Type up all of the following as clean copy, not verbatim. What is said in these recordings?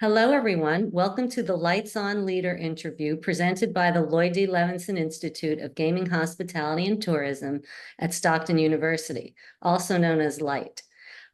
Hello, everyone. Welcome to the Lights On Leader interview presented by the Lloyd D. Levinson Institute of Gaming, Hospitality, and Tourism at Stockton University, also known as LIGHT.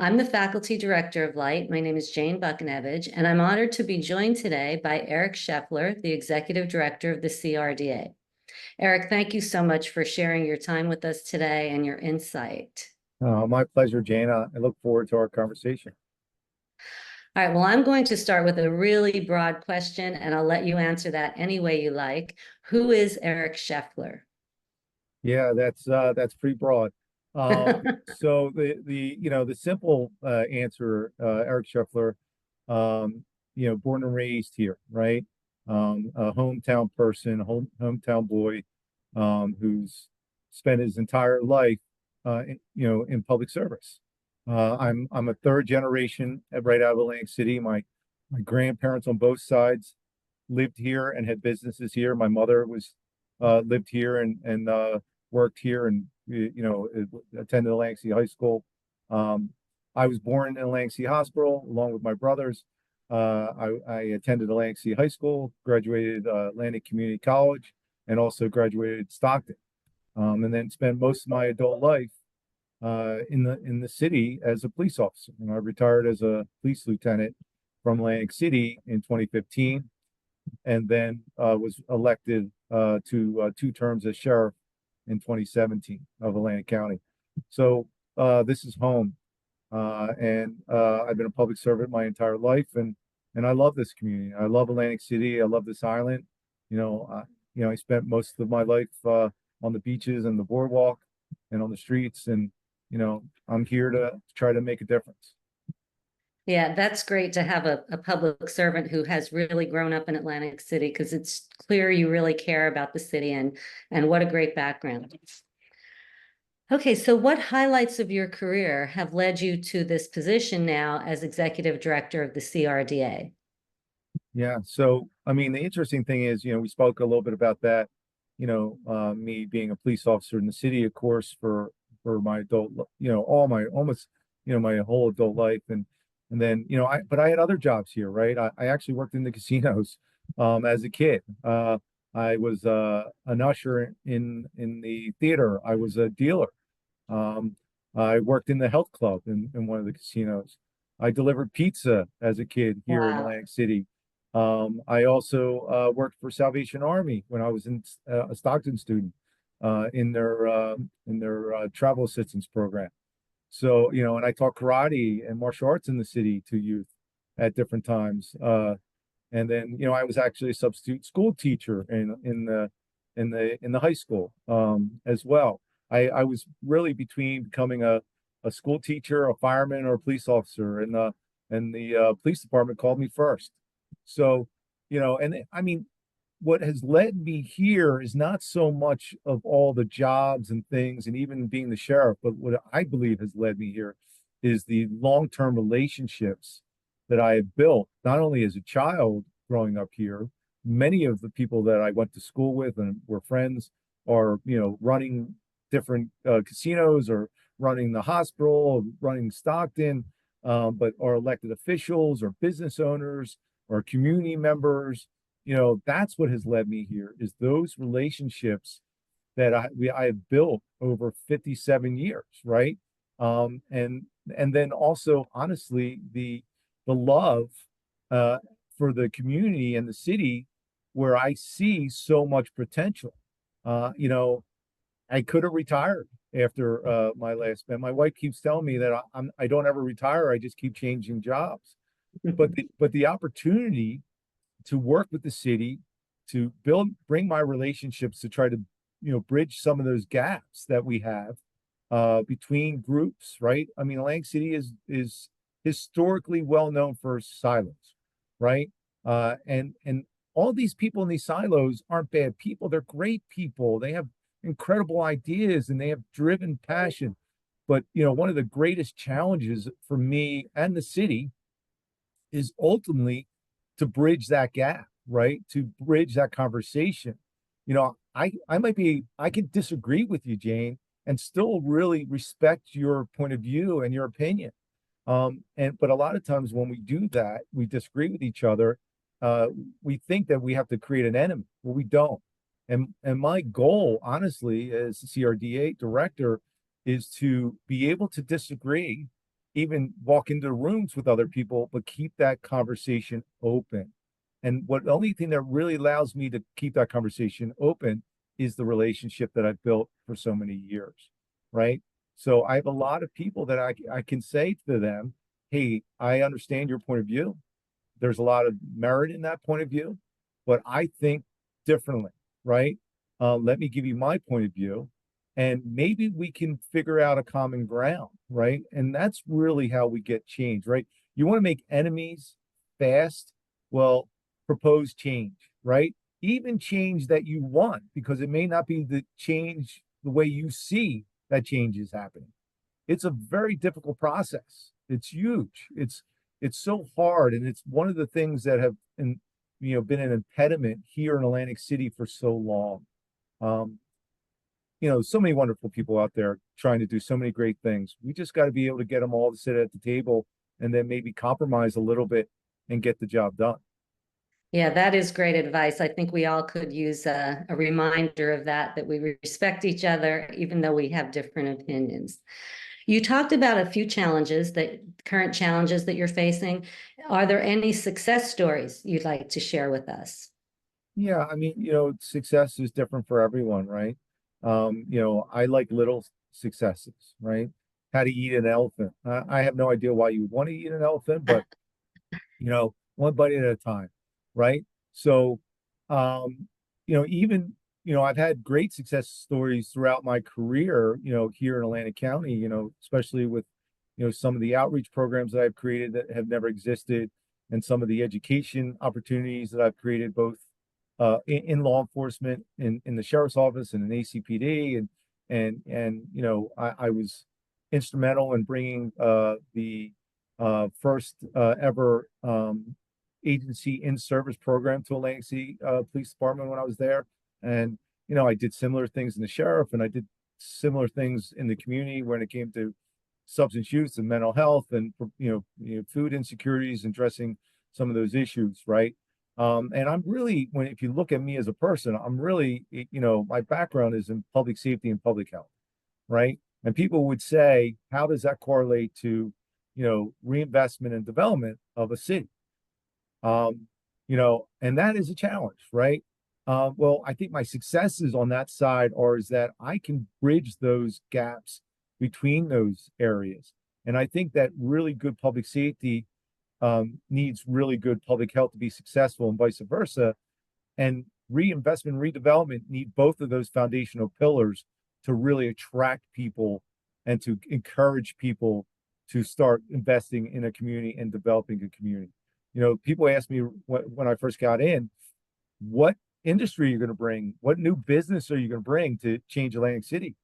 I'm the faculty director of LIGHT. My name is Jane Buckinevich, and I'm honored to be joined today by Eric Scheffler, the executive director of the CRDA. Eric, thank you so much for sharing your time with us today and your insight. My pleasure, Jana. I look forward to our conversation. All right, well, I'm going to start with a really broad question, and I'll let you answer that any way you like. Who is Eric Scheffler? Yeah, that's pretty broad. So the simple answer, Eric Scheffler, born and raised here, right? A hometown person, hometown boy, who's spent his entire life, in public service. I'm a third generation right out of Atlantic City. My grandparents on both sides lived here and had businesses here. My mother was lived here and worked here and attended Atlantic City High School. I was born in Atlantic City Hospital along with my brothers. I attended Atlantic City High School, graduated Atlantic Community College, and also graduated Stockton. And then spent most of my adult life in the city as a police officer. And I retired as a police lieutenant from Atlantic City in 2015, and then was elected to 2 terms as sheriff in 2017 of Atlantic County. So this is home, and I've been a public servant my entire life, and I love this community. I love Atlantic City. I love this island. I spent most of my life on the beaches and the boardwalk and on the streets, and I'm here to try to make a difference. Yeah, that's great to have a public servant who has really grown up in Atlantic City, because it's clear you really care about the city, and what a great background. Okay, so what highlights of your career have led you to this position now as executive director of the CRDA? Yeah. So, I mean, the interesting thing is, we spoke a little bit about that, me being a police officer in the city, of course, for my adult, all my almost, my whole adult life. And then, but I had other jobs here, right? I actually worked in the casinos, as a kid. I was an usher in the theater. I was a dealer. Um, I worked in the health club in one of the casinos. I delivered pizza as a kid here in Wow. Atlantic City. I also worked for Salvation Army when I was a Stockton student in their travel assistance program. So, and I taught karate and martial arts in the city to youth at different times. And then, I was actually a substitute school teacher in the high school as well. I was really between becoming a school teacher, a fireman, or a police officer, and the police department called me first. So, and I mean, what has led me here is not so much of all the jobs and things and even being the sheriff, but what I believe has led me here is the long-term relationships that I have built, not only as a child growing up here. Many of the people that I went to school with and were friends are, running different casinos, or running the hospital, or running Stockton, but are elected officials or business owners or community members. That's what has led me here, is those relationships that I have built over 57 years, right? And then also, honestly, the love for the community and the city, where I see so much potential. I could have retired after my last spend. My wife keeps telling me that I don't ever retire. I just keep changing jobs. But the opportunity to work with the city, to bring my relationships to try to, bridge some of those gaps that we have between groups, right? I mean, Atlantic City is historically well known for silos, right? And all these people in these silos aren't bad people. They're great people. They have incredible ideas and they have driven passion. But, one of the greatest challenges for me and the city is ultimately to bridge that gap, right? To bridge that conversation. I can disagree with you, Jane, and still really respect your point of view and your opinion. But a lot of times when we do that, we disagree with each other. Uh, we think that we have to create an enemy. Well, we don't. And my goal, honestly, as the CRDA director, is to be able to disagree, even walk into rooms with other people, but keep that conversation open. And the only thing that really allows me to keep that conversation open is the relationship that I've built for so many years, right? So I have a lot of people that I can say to them, hey, I understand your point of view. There's a lot of merit in that point of view, but I think differently, right? Let me give you my point of view, and maybe we can figure out a common ground, right? And that's really how we get change, right? You want to make enemies fast? Well, propose change, right? Even change that you want, because it may not be the change the way you see that change is happening. It's a very difficult process. It's huge. It's so hard, and it's one of the things that have been an impediment here in Atlantic City for so long. Um, so many wonderful people out there trying to do so many great things. We just got to be able to get them all to sit at the table and then maybe compromise a little bit and get the job done. Yeah, that is great advice. I think we all could use a reminder of that we respect each other, even though we have different opinions. You talked about a few current challenges that you're facing. Are there any success stories you'd like to share with us? Yeah, I mean, success is different for everyone, right? I like little successes, right? How to eat an elephant. I have no idea why you would want to eat an elephant, but one bite at a time, right? So, um, even, I've had great success stories throughout my career, here in Atlantic County, especially with, some of the outreach programs that I've created that have never existed, and some of the education opportunities that I've created, both in law enforcement, in the sheriff's office and in ACPD, I was instrumental in bringing the first ever agency in-service program to Atlantic City Police Department when I was there. And, I did similar things in the sheriff, and I did similar things in the community when it came to substance use and mental health, and, food insecurities, and addressing some of those issues, right? And I'm really, if you look at me as a person, I'm really, my background is in public safety and public health, right? And people would say, how does that correlate to, reinvestment and development of a city? And that is a challenge, right? Well, I think my successes on that side is that I can bridge those gaps between those areas. And I think that really good public safety needs really good public health to be successful, and vice versa. And reinvestment, redevelopment need both of those foundational pillars to really attract people and to encourage people to start investing in a community and developing a community. People ask me when I first got in, what industry are you going to bring? What new business are you going to bring to change Atlantic City?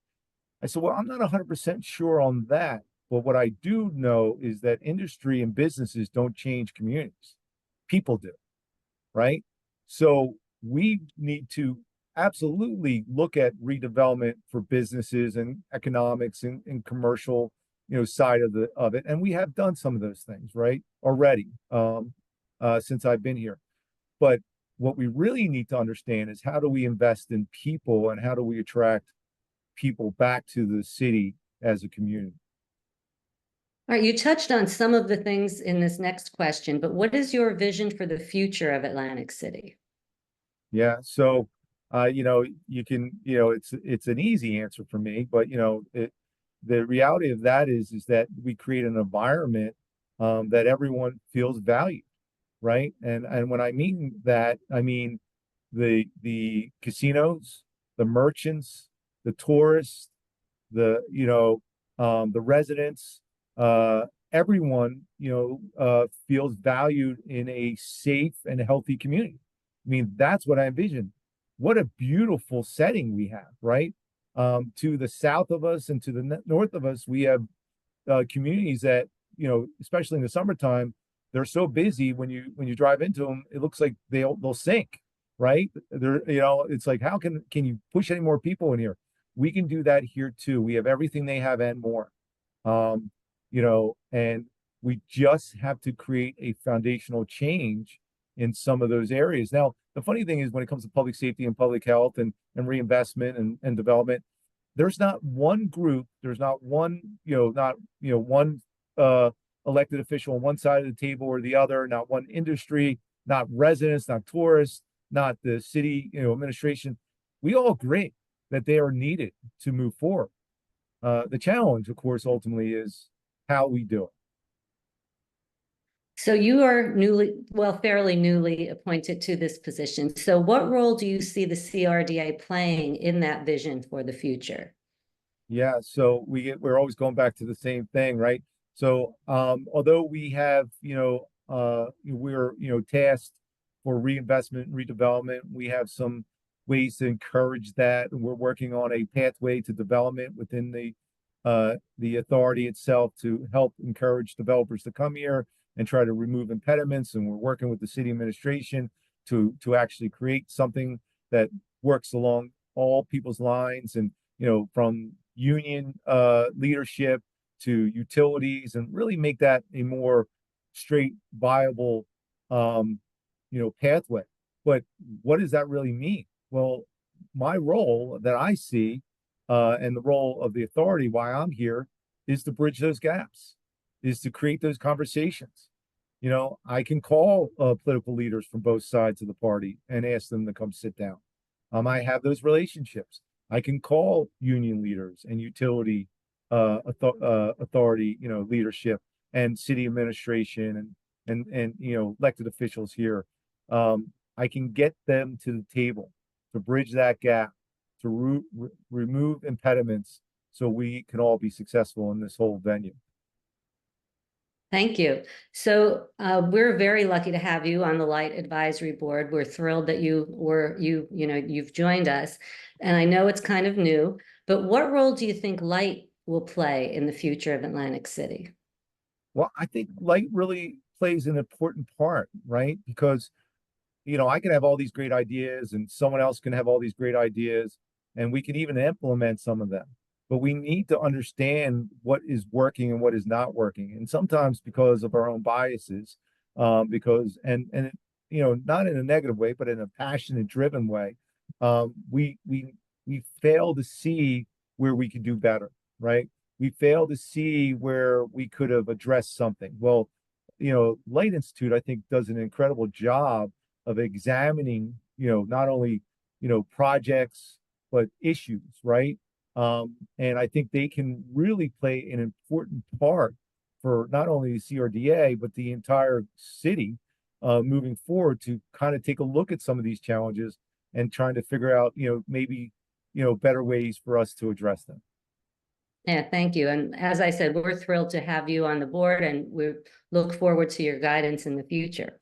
I said, well, I'm not 100% sure on that. But what I do know is that industry and businesses don't change communities. People do, right? So we need to absolutely look at redevelopment for businesses and economics and commercial, side of it. And we have done some of those things, right, already, since I've been here. But what we really need to understand is, how do we invest in people, and how do we attract people back to the city as a community? All right, you touched on some of the things in this next question, but what is your vision for the future of Atlantic City? Yeah. So, you can, it's an easy answer for me, but the reality of that is that we create an environment that everyone feels valued, right? And when I mean that, I mean the casinos, the merchants, the tourists, the residents, everyone, feels valued in a safe and healthy community. I mean, that's what I envision. What a beautiful setting we have, right? To the south of us and to the north of us, we have communities that, especially in the summertime, they're so busy. When you drive into them, it looks like they'll sink, right? It's like, how can you push any more people in here? We can do that here too. We have everything they have and more. And We just have to create a foundational change in some of those areas. Now, the funny thing is when it comes to public safety and public health and reinvestment and development, there's not one group, there's not one, one elected official on one side of the table or the other, not one industry, not residents, not tourists, not the city, administration. We all agree that they are needed to move forward. The challenge, of course, ultimately is how we do it. So you are fairly newly appointed to this position. So what role do you see the CRDA playing in that vision for the future? Yeah, so we're always going back to the same thing, right? So although we have, we're tasked for reinvestment and redevelopment, we have some ways to encourage that, and we're working on a pathway to development within the authority itself to help encourage developers to come here and try to remove impediments. And we're working with the city administration to actually create something that works along all people's lines, and from union leadership to utilities, and really make that a more straight, viable pathway. But what does that really mean? Well, my role that I see, and the role of the authority, why I'm here, is to bridge those gaps, is to create those conversations. I can call political leaders from both sides of the party and ask them to come sit down. I have those relationships. I can call union leaders and utility authority, leadership, and city administration, and elected officials here. I can get them to the table to bridge that gap, to remove impediments, so we can all be successful in this whole venue. Thank you. So we're very lucky to have you on the Light Advisory Board. We're thrilled that you've joined us. And I know it's kind of new, but what role do you think Light will play in the future of Atlantic City? Well, I think light really plays an important part, right? Because, I can have all these great ideas and someone else can have all these great ideas, and we can even implement some of them. But we need to understand what is working and what is not working. And sometimes because of our own biases, not in a negative way, but in a passionate, driven way, we fail to see where we could do better, right? We fail to see where we could have addressed something. Well, Light Institute, I think, does an incredible job of examining, not only, projects, but issues, right? And I think they can really play an important part for not only the CRDA, but the entire city moving forward, to kind of take a look at some of these challenges and trying to figure out, maybe, better ways for us to address them. Yeah, thank you. And as I said, we're thrilled to have you on the board, and we look forward to your guidance in the future.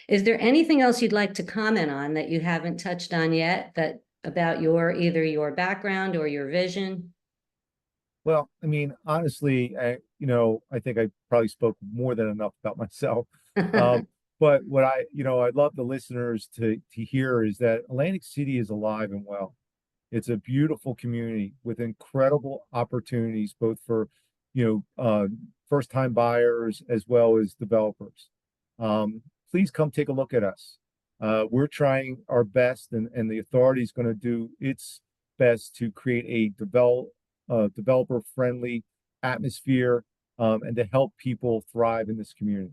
Is there anything else you'd like to comment on that you haven't touched on yet, that about either your background or your vision? Well, I mean, honestly, I think I probably spoke more than enough about myself. But what I'd love the listeners to hear is that Atlantic City is alive and well. It's a beautiful community with incredible opportunities, both for, first-time buyers as well as developers. Please come take a look at us. We're trying our best, and the authority is going to do its best to create a developer-friendly atmosphere, and to help people thrive in this community.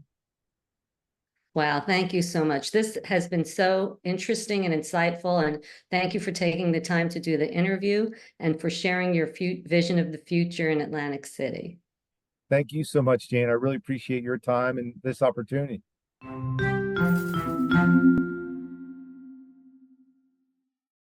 Wow, thank you so much. This has been so interesting and insightful, and thank you for taking the time to do the interview and for sharing your vision of the future in Atlantic City. Thank you so much, Jane. I really appreciate your time and this opportunity.